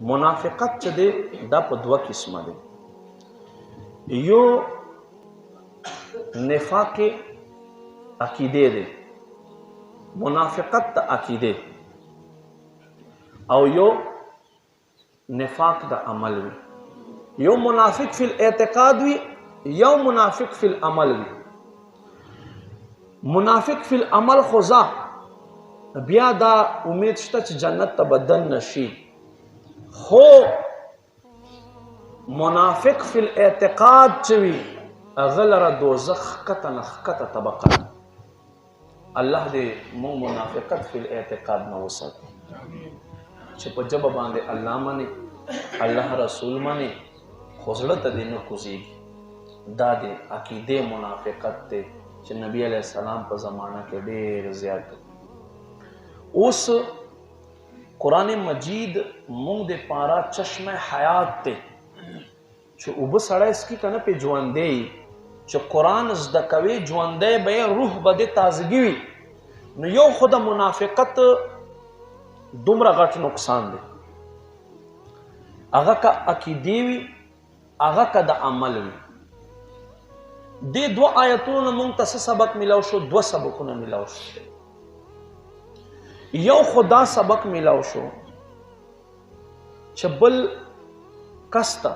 منافقت چې دی دا په دوه قسمه دی. یو نفاق عقیده دی، منافقت د عقیده، او یو نفاق د عمل وي. یو منافق فی الاعتقاد وي، یو منافق فی العمل وي. منافق فی العمل خوزا بیا دا امید شته چې جنت ته بدن نشي، خو منافق فی الاعتقاد چوي هغه لره دوزخ ښکته نه ښکته طبقه. الله دې موږ منافقت فی الاعتقاد نه وساتي چې په ژبه باندې الله مني، الله رسول مني، خو زړه ته دې نه کوزېږي. دا د عقیدې منافقت دی چې نبی علیه السلام په زمانه کې ډېر زیات. اوس قرآن مجید مونږ د پاره چشمه حیات دی چې اوبه سړی څکي که نه پې ژوندی چې قرآن زده کوي ژوندی به یې روح به دې تازګي وي. نو یو خو د منافقت دومره غټ نقصان دی، هغه که عقیدې وي هغه که د عمل وي. دې دوه آیتونو نه مونږ ته څه سبق میلاو شو؟ دوه سبقونه میلاو شو. یو خدا سبق میلاو شو چې بل کس ته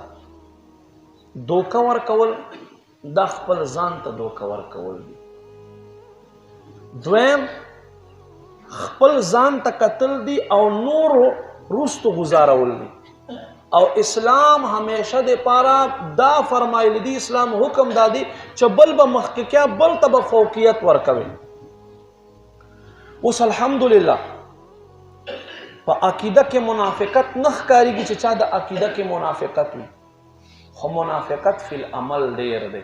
دوکه ورکول دا خپل ځان ته دوکه ورکول دي. دویم خپل ځان ته کتل دي او نورو رستو گزارول دي. او اسلام همیشه د پاره دا فرمایلی دی، اسلام حکم دادی چې بل به مخکې کیا بل ته به فوقیت ورکوي. اوس الحمدلله په عقیده کې منافقت نه ښکارېږي چې چا د عقیده کې منافقت وي، خو منافقت فی العمل ډېر دی.